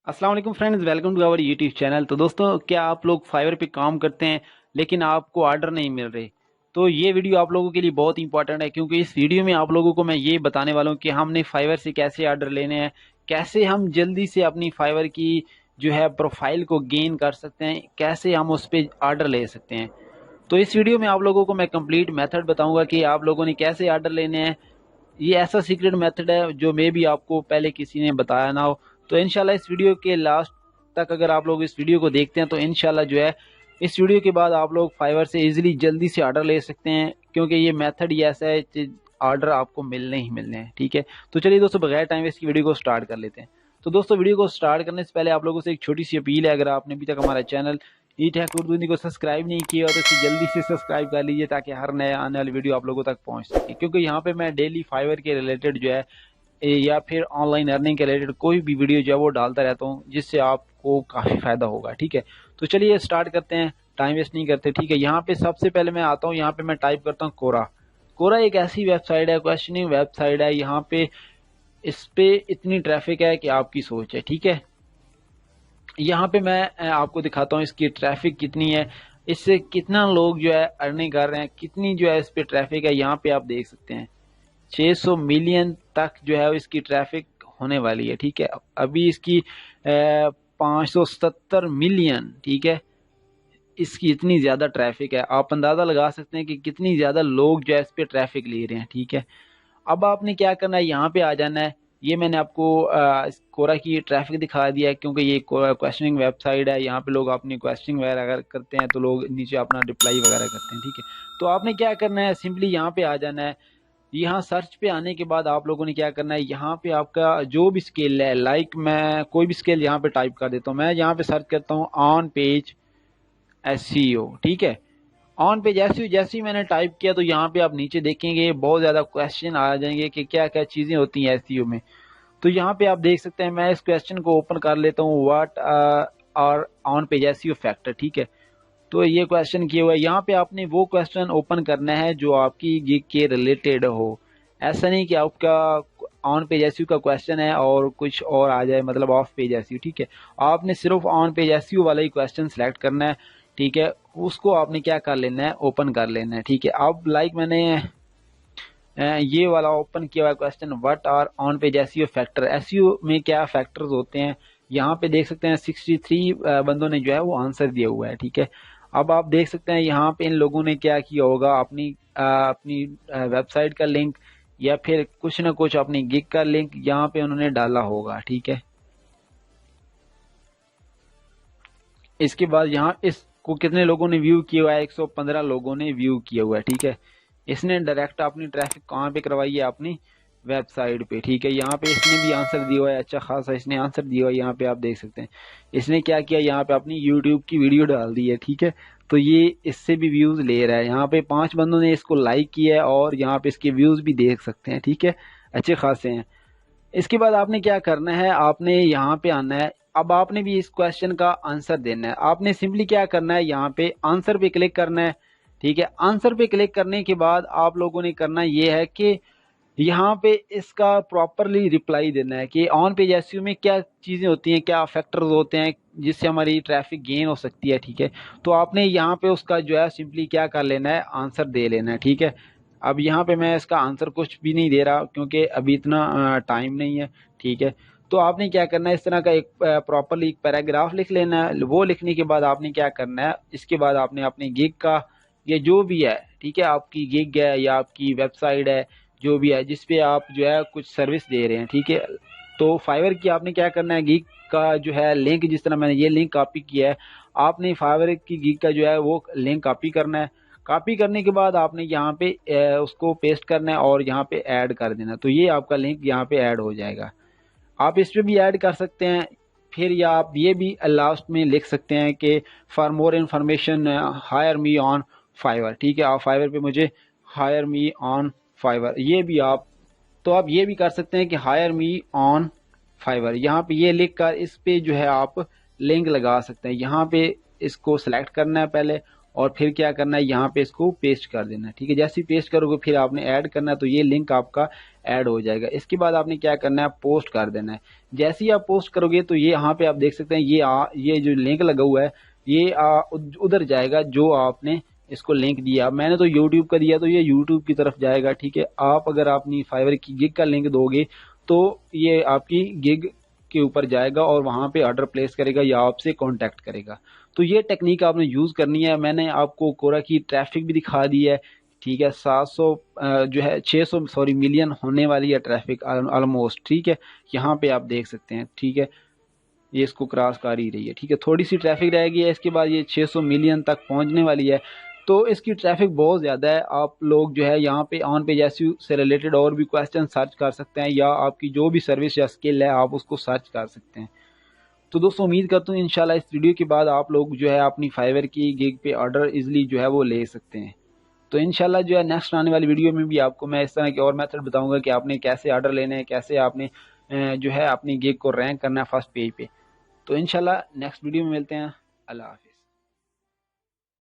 अस्सलाम वालेकुम friends, welcome to our YouTube channel. तो दोस्तों, क्या आप लोग फाइवर पे काम करते हैं लेकिन आपको ऑर्डर नहीं मिल रहे? तो ये वीडियो आप लोगों के लिए बहुत इंपॉर्टेंट है, क्योंकि इस वीडियो में आप लोगों को मैं ये बताने वाला हूँ कि हमने फाइवर से कैसे ऑर्डर लेने हैं, कैसे हम जल्दी से अपनी फाइवर की जो है प्रोफाइल को गेन कर सकते हैं, कैसे हम उस पर ऑर्डर ले सकते हैं। तो इस वीडियो में आप लोगों को मैं कंप्लीट मेथड बताऊंगा कि आप लोगों ने कैसे ऑर्डर लेने हैं। ये ऐसा सीक्रेट मेथड है जो मे भी आपको पहले किसी ने बताया ना हो। तो इनशाला इस वीडियो के लास्ट तक अगर आप लोग इस वीडियो को देखते हैं तो इनशाला जो है इस वीडियो के बाद आप लोग फाइवर से इजीली जल्दी से ऑर्डर ले सकते हैं, क्योंकि ये मेथड ही ऐसा है कि ऑर्डर आपको मिलने ही मिलने हैं। ठीक है, तो चलिए दोस्तों, बगैर टाइम वेस्ट की वीडियो को स्टार्ट कर लेते हैं। तो दोस्तों, वीडियो को स्टार्ट करने से पहले आप लोगों से एक छोटी सी अपील है, अगर आपने अभी तक हमारा चैनल ईट हैक उर्दू हिंदी को सब्सक्राइब नहीं किया तो इसे जल्दी से सब्सक्राइब कर लीजिए, ताकि हर नए आने वाली वीडियो आप लोगों तक पहुंच सके। क्योंकि यहाँ पे मैं डेली फाइवर के रिलेटेड जो है या फिर ऑनलाइन अर्निंग के रिलेटेड कोई भी वीडियो जो है वो डालता रहता हूँ, जिससे आपको काफ़ी फायदा होगा। ठीक है, तो चलिए स्टार्ट करते हैं, टाइम वेस्ट नहीं करते। ठीक है, यहाँ पे सबसे पहले मैं आता हूँ, यहाँ पे मैं टाइप करता हूँ कोरा। कोरा एक ऐसी वेबसाइट है, क्वेश्चनिंग वेबसाइट है। यहाँ पे इस पे इतनी ट्रैफिक है कि आपकी सोच है। ठीक है, यहाँ पे मैं आपको दिखाता हूँ इसकी ट्रैफिक कितनी है, इससे कितना लोग जो है अर्निंग कर रहे हैं, कितनी जो है इस पे ट्रैफिक है। यहाँ पे आप देख सकते हैं 600 मिलियन तक जो है इसकी ट्रैफिक होने वाली है। ठीक है, अभी इसकी 570 मिलियन, ठीक है, इसकी इतनी ज्यादा ट्रैफिक है। आप अंदाजा लगा सकते हैं कि कितनी ज्यादा लोग जो है इस पे ट्रैफिक ले रहे हैं। ठीक है, अब आपने क्या करना है, यहाँ पे आ जाना है। ये मैंने आपको कोरा की ट्रैफिक दिखा दिया है, क्योंकि ये क्वेश्चनिंग वेबसाइट है। यहाँ पे लोग अपनी क्वेश्चनिंग वगैरह अगर करते हैं तो लोग नीचे अपना रिप्लाई वगैरह करते हैं। ठीक है, तो आपने क्या करना है, सिंपली यहाँ पे आ जाना है। यहाँ सर्च पे आने के बाद आप लोगों ने क्या करना है, यहाँ पे आपका जो भी स्किल है, लाइक मैं कोई भी स्किल यहाँ पे टाइप कर देता हूँ। मैं यहाँ पे सर्च करता हूँ ऑन पेज एसईओ। ठीक है, ऑन पे जैसे ही मैंने टाइप किया तो यहाँ पे आप नीचे देखेंगे बहुत ज्यादा क्वेश्चन आ जाएंगे कि क्या क्या चीजें होती हैं एसईओ में। तो यहाँ पे आप देख सकते हैं, मैं इस क्वेश्चन को ओपन कर लेता हूँ, what are on page SEO factor. ठीक है, तो ये क्वेश्चन किया हुआ है। यहाँ पे आपने वो क्वेश्चन ओपन करना है जो आपकी गिग के रिलेटेड हो। ऐसा नहीं कि आपका ऑन पेज एसईओ का क्वेश्चन है और कुछ और आ जाए, मतलब ऑफ पेज एसईओ। ठीक है, आपने सिर्फ ऑन पेज एसईओ वाला ही क्वेश्चन सिलेक्ट करना है। ठीक है, उसको आपने क्या कर लेना है, ओपन कर लेना है। ठीक है, अब लाइक मैंने ये वाला ओपन किया हुआ question, what are on page SEO factor. SEO में क्या फैक्टर्स होते हैं, यहाँ पे देख सकते हैं 63 बंदों ने जो है वो आंसर दिया हुआ है। ठीक है, अब आप देख सकते हैं यहाँ पे इन लोगों ने क्या किया होगा, अपनी वेबसाइट का लिंक या फिर कुछ ना कुछ अपनी गिग का लिंक यहाँ पे उन्होंने डाला होगा। ठीक है, इसके बाद यहाँ इसको कितने लोगों ने व्यू किया हुआ है, 115 लोगों ने व्यू किया हुआ है। ठीक है, इसने डायरेक्ट अपनी ट्रैफिक कहाँ पे करवाई है, अपनी वेबसाइट पे। ठीक है, यहाँ पे इसने भी आंसर दिया हुआ है, अच्छा खासा इसने आंसर दिया हुआ है। यहाँ पे आप देख सकते हैं इसने क्या किया, यहाँ पे अपनी यूट्यूब की वीडियो डाल दी है। ठीक है, तो ये इससे भी व्यूज ले रहा है। यहाँ पे 5 बंदों ने इसको लाइक किया है और यहाँ पे इसके व्यूज भी देख सकते हैं। ठीक है, अच्छे खासे हैं। इसके बाद आपने क्या करना है, आपने यहाँ पे आना है। अब आपने भी इस क्वेश्चन का आंसर देना है। आपने सिंपली क्या करना है, यहाँ पे आंसर पे क्लिक करना है। ठीक है, आंसर पे क्लिक करने के बाद आप लोगों ने करना ये है कि यहाँ पे इसका प्रॉपरली रिप्लाई देना है कि ऑन पेज एसईओ में क्या चीजें होती हैं, क्या फैक्टर्स होते हैं जिससे हमारी ट्रैफिक गेन हो सकती है। ठीक है, तो आपने यहाँ पे उसका जो है सिंपली क्या कर लेना है, आंसर दे लेना है। ठीक है, अब यहाँ पे मैं इसका आंसर कुछ भी नहीं दे रहा, क्योंकि अभी इतना टाइम नहीं है। ठीक है, तो आपने क्या करना है, इस तरह का एक प्रॉपरली एक पैराग्राफ लिख लेना है। वो लिखने के बाद आपने क्या करना है, इसके बाद आपने अपनी गिग का, ये जो भी है, ठीक है, आपकी गिग है या आपकी वेबसाइट है, जो भी है जिसपे आप जो है कुछ सर्विस दे रहे हैं। ठीक है, तो फाइवर की आपने क्या करना है, गिग का जो है लिंक, जिस तरह मैंने ये लिंक कॉपी किया है, आपने फाइवर की गिग का जो है वो लिंक कॉपी करना है। कॉपी करने के बाद आपने यहाँ पे उसको पेस्ट करना है और यहाँ पे ऐड कर देना, तो ये आपका लिंक यहाँ पे ऐड हो जाएगा। आप इस पे भी ऐड कर सकते हैं, फिर या आप ये भी लास्ट में लिख सकते हैं कि for more information hire me on Fiverr. ठीक है, आप फाइवर पे मुझे हायर मी ऑन फाइवर, ये भी आप, तो आप ये भी कर सकते हैं कि हायर मी ऑन फाइवर। यहाँ पे ये लिख कर इस पे जो है आप लिंक लगा सकते हैं। यहाँ पे इसको सिलेक्ट करना है पहले, اور پھر کیا کرنا ہے یہاں پہ اس کو پیسٹ کر دینا ہے، ٹھیک ہے۔ جیسے ہی پیسٹ کرو گے پھر آپ نے ایڈ کرنا ہے تو یہ لنک آپ کا ایڈ ہو جائے گا۔ اس کے بعد آپ نے کیا کرنا ہے پوسٹ کر دینا ہے۔ جیسے ہی آپ پوسٹ کرو گے تو یہ یہاں پہ آپ دیکھ سکتے ہیں یہ جو لنک لگا ہوا ہے یہ ادھر جائے گا جو آپ نے اس کو لنک دیا۔ میں نے تو یوٹیوب کا دیا تو یہ یوٹیوب کی طرف جائے گا، ٹھیک ہے۔ آپ اگر اپنی فائور کی گگ کا لنک دو گے تو یہ آپ کی گگ کے اوپر جائے گا اور وہاں پہ آرڈر پلیس کرے گا یا آپ سے کانٹیکٹ کرے گا۔ تو یہ ٹیکنیک آپ نے یوز کرنی ہے۔ میں نے آپ کو کورا کی ٹریفک بھی دکھا دی ہے، ٹھیک ہے۔ 600 ملین ہونے والی ہے ٹریفک آلموسٹ، ٹھیک ہے۔ یہاں پہ آپ دیکھ سکتے ہیں، ٹھیک ہے، یہ اس کو کراس کر ہی رہی ہے، ٹھیک ہے۔ تھوڑی سی ٹریفک رہ گئی ہے، اس کے بعد یہ 600 ملین تک پہنچنے والی ہے۔ تو اس کی ٹریفک بہت زیادہ ہے۔ آپ لوگ جو ہے یہاں پہ آن پیج ایس سے ریلیٹڈ اور بھی کوسچن سرچ کر سکتے ہیں، یا آپ کی جو بھی سروس یا اسکل ہے آپ اس کو سرچ کر سکتے ہیں۔ تو دوستوں امید کرتا ہوں انشاءاللہ اس ویڈیو کے بعد آپ لوگ جو ہے اپنی فائور کی گگ پہ آرڈر ایزلی جو ہے وہ لے سکتے ہیں۔ تو انشاءاللہ جو ہے نیکسٹ آنے والی ویڈیو میں بھی آپ کو میں اس طرح کے اور میتھڈ بتاؤں گا کہ آپ نے کیسے آرڈر لینے ہیں، کیسے آپ نے جو ہے اپنی گگ کو رینک کرنا ہے فرسٹ پیج پہ۔ تو انشاءاللہ نیکسٹ ویڈیو میں ملتے ہیں۔ اللہ حافظ۔